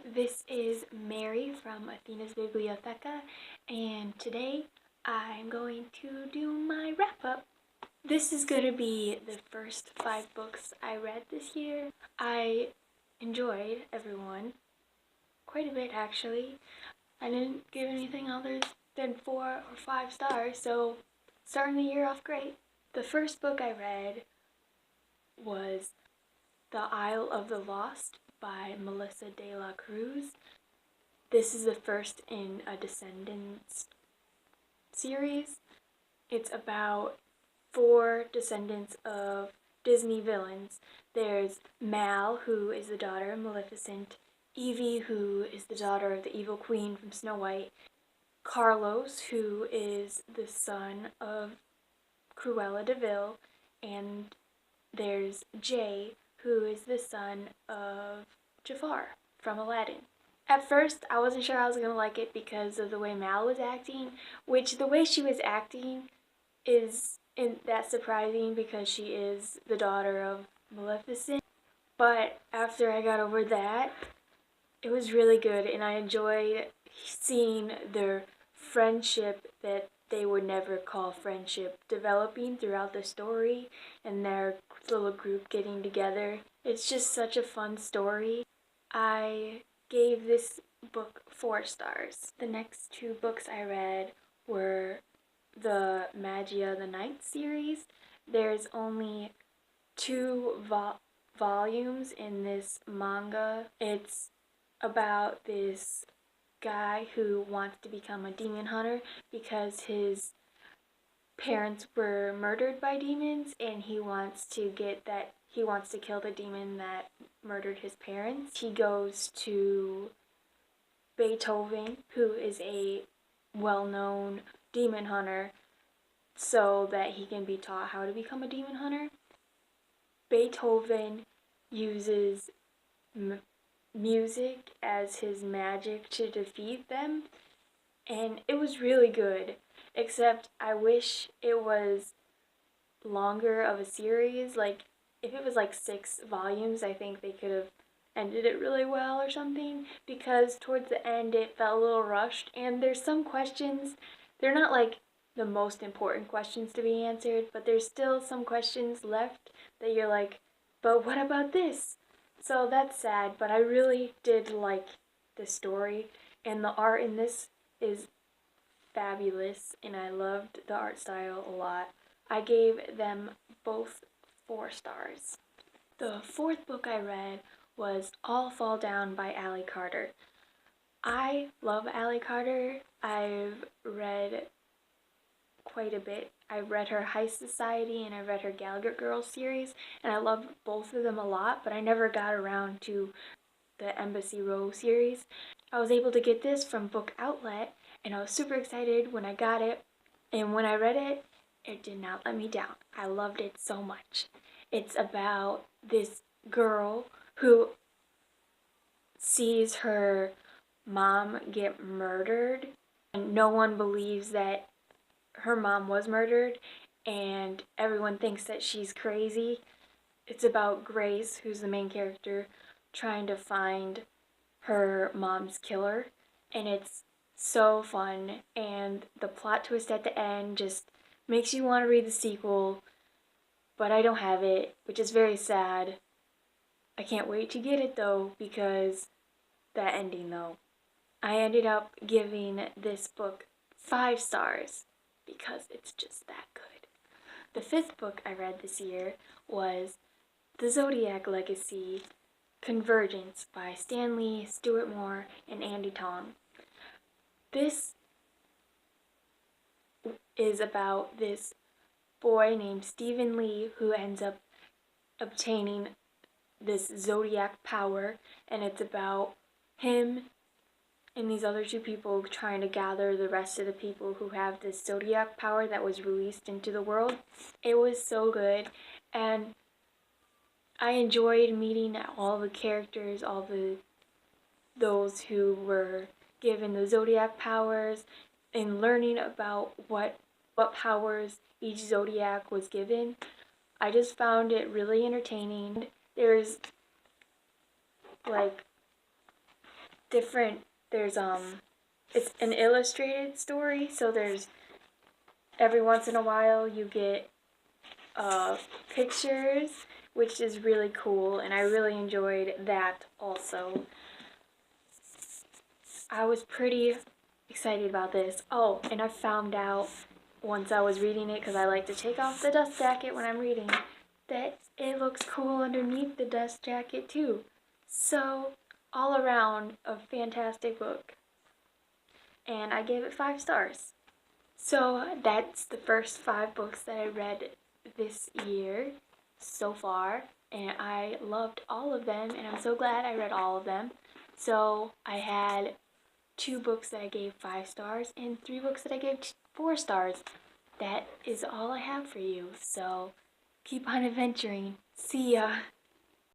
this is Mary from Athena's Bibliotheca, and today I'm going to do my wrap-up. This is going to be the first 5 books I read this year. I enjoyed everyone quite a bit, actually. I didn't give anything other than 4 or 5 stars, so starting the year off great. The first book I read was The Isle of the Lost by Melissa de la Cruz. This is the first in a Descendants series. It's about 4 descendants of Disney villains. There's Mal, who is the daughter of Maleficent, Evie, who is the daughter of the evil queen from Snow White, Carlos, who is the son of Cruella de Vil, and there's Jay, who is the son of Jafar from Aladdin. At first, I wasn't sure I was going to like it because of the way Mal was acting, which the way she was acting isn't that surprising because she is the daughter of Maleficent. But after I got over that, it was really good, and I enjoyed seeing their friendship that they would never call friendship developing throughout the story and their little group getting together. It's just such a fun story. I gave this book 4 stars. The next 2 books I read were the Magia the Night series. There's only 2 volumes in this manga. It's about this guy who wants to become a demon hunter because his parents were murdered by demons, and he wants to kill the demon that murdered his parents. He goes to Beethoven, who is a well-known demon hunter, so that he can be taught how to become a demon hunter. Beethoven uses music as his magic to defeat them, and it was really good, except I wish it was longer of a series. Like, if it was like 6 volumes, I think they could have ended it really well or something, because towards the end it felt a little rushed, and there's some questions, they're not like the most important questions to be answered, but there's still some questions left that you're like, but what about this? So that's sad, but I really did like the story, and the art in this is fabulous, and I loved the art style a lot. I gave them both 4 stars. The 4th book I read was All Fall Down by Ally Carter. I love Ally Carter. I've read quite a bit. I read her High Society and I read her Gallagher Girls series, and I loved both of them a lot, but I never got around to the Embassy Row series. I was able to get this from Book Outlet, and I was super excited when I got it, and when I read it, it did not let me down. I loved it so much. It's about this girl who sees her mom get murdered, and no one believes that her mom was murdered, and everyone thinks that she's crazy. It's about Grace, who's the main character, trying to find her mom's killer, and it's so fun, and the plot twist at the end just makes you want to read the sequel, but I don't have it, which is very sad. I can't wait to get it though, because that ending though. I ended up giving this book 5 stars because it's just that good. The 5th book I read this year was The Zodiac Legacy: Convergence by Stan Lee, Stuart Moore, and Andy Tong. This is about this boy named Stephen Lee who ends up obtaining this zodiac power, and it's about him and these other 2 people trying to gather the rest of the people who have this zodiac power that was released into the world. It was so good, and I enjoyed meeting all the characters, those who were given the zodiac powers, and learning about what powers each zodiac was given. I just found it really entertaining. There's like different, there's it's an illustrated story, so there's every once in a while you get pictures, which is really cool, and I really enjoyed that also. I was pretty excited about this. Oh, and I found out once I was reading it, because I like to take off the dust jacket when I'm reading, that it looks cool underneath the dust jacket too. So, all around, a fantastic book. And I gave it 5 stars. So, that's the first 5 books that I read this year so far. And I loved all of them, and I'm so glad I read all of them. So, I had 2 books that I gave 5 stars and 3 books that I gave 4 stars. That is all I have for you. So, keep on adventuring. See ya.